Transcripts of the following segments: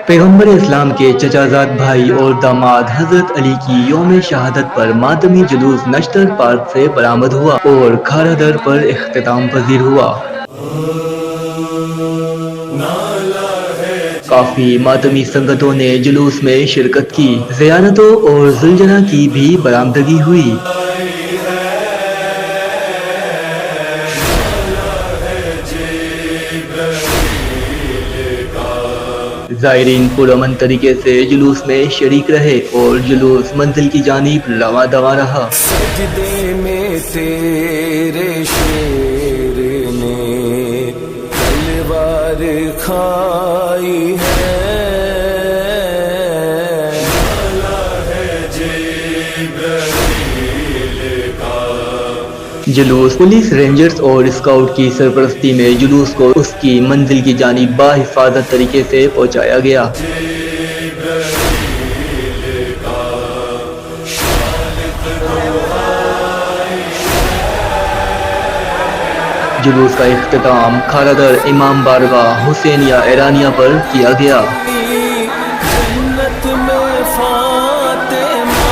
पैगम्बर इस्लाम के चचाजाद भाई और दामाद हजरत अली की यौम शहादत पर मातमी जुलूस नश्तर पार्क से बरामद हुआ और खारा दर पर इख्तिताम पजीर हुआ। काफी मातमी संगतों ने जुलूस में शिरकत की। ज़ियारतों और जुलजना की भी बरामदगी हुई। ज़ायरीन पुरअमन तरीके से जुलूस में शरीक रहे और जुलूस मंजिल की जानिब रवा दवा रहा। सजदे में तेरे शेर ने तलवार खाई है। जुलूस पुलिस, रेंजर्स और स्काउट की सरपरस्ती में जुलूस को उसकी मंजिल की जानिब बाहिफाजत तरीके से पहुंचाया गया। जुलूस का इख्तिताम खारा दर इमाम बारगाह हुसैनिया ईरानिया पर किया गया। जन्नत में फातिमा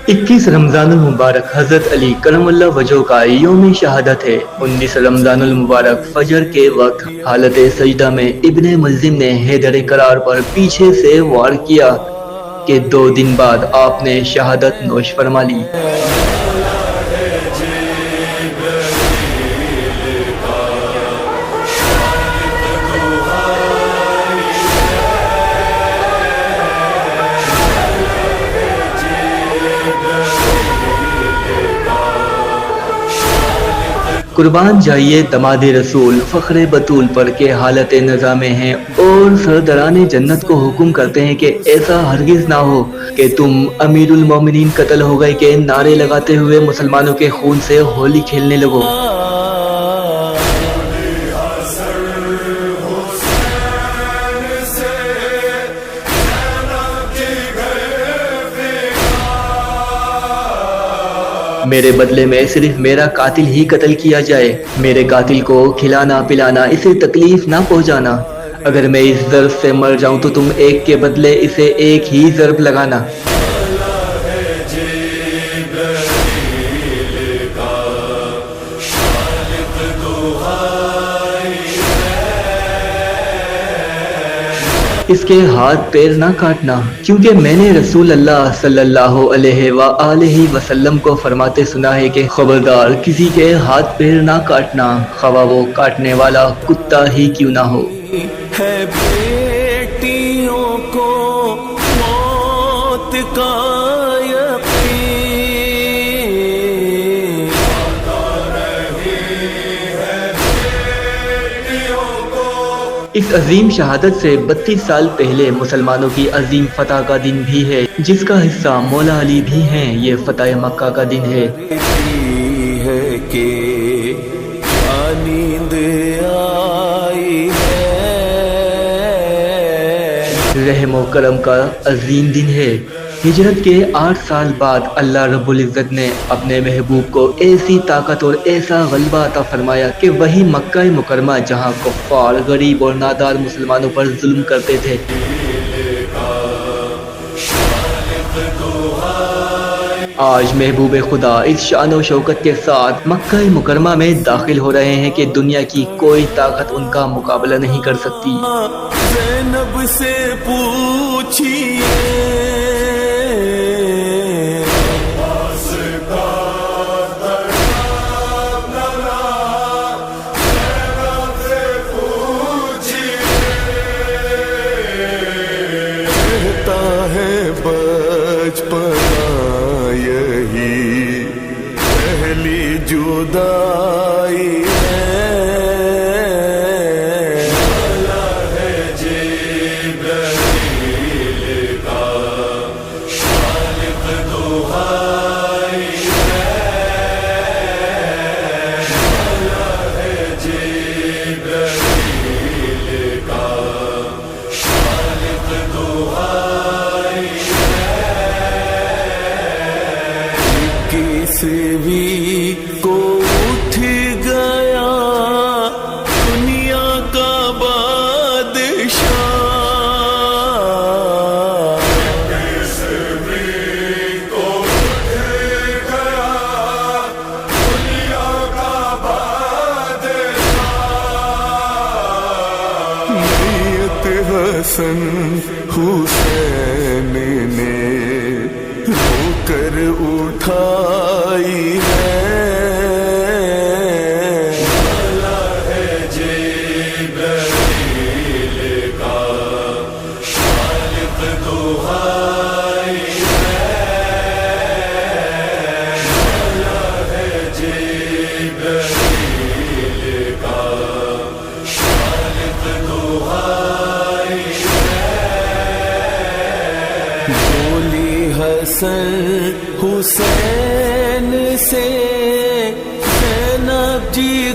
21 रमज़ानुल मुबारक हज़रत अली करमल्ला वजह का यौम शहादत है। 19 रमज़ानुल मुबारक फजर के वक्त हालत सजदा में इब्ने मुल्जिम ने हैदर करार पर पीछे से वार किया कि 2 दिन बाद आपने शहादत नोश फरमा ली। कुर्बान जाइए दमाद रसूल फ़ख्र बतूल पर के हालत नज़ा में हैं और सरदराने जन्नत को हुक्म करते हैं कि ऐसा हरगिज़ ना हो कि तुम अमीरुल मोमिनीन कत्ल हो गए के नारे लगाते हुए मुसलमानों के खून से होली खेलने लगो। मेरे बदले में सिर्फ मेरा कातिल ही कत्ल किया जाए। मेरे कातिल को खिलाना पिलाना, इसे तकलीफ ना पहुंचाना। अगर मैं इस ज़र्ब से मर जाऊं तो तुम एक के बदले इसे एक ही ज़र्ब लगाना। इसके हाथ पैर ना काटना, क्योंकि मैंने रसूल अल्लाह सल्लल्लाहु अलैहि वसल्लम को फरमाते सुना है कि खबरदार किसी के हाथ पैर ना काटना, खवा वो काटने वाला कुत्ता ही क्यों ना हो। है बेटियों को मौत का इस अजीम शहादत से 32 साल पहले मुसलमानों की अजीम फतह का दिन भी है, जिसका हिस्सा मौला अली भी हैं। ये फतह मक्का का दिन है कि नींद आई है। रहम करम का अजीम दिन है। हिजरत के 8 साल बाद अल्लाह रब्बुल इज़्ज़त ने अपने महबूब को ऐसी ताकत और ऐसा गलबा अता फरमाया कि वही मक्का मुकरमा जहां कुफ्फार गरीब और नादार मुसलमानों पर जुल्म करते थे, आज महबूब खुदा इस शान और शौकत के साथ मक्का मुकरमा में दाखिल हो रहे हैं कि दुनिया की कोई ताकत उनका मुकाबला नहीं कर सकती। ज़ैनब से पूछिए जुदाई حسن حسین نے رو کر اٹھائی ہے حسن حسین سے زینب جی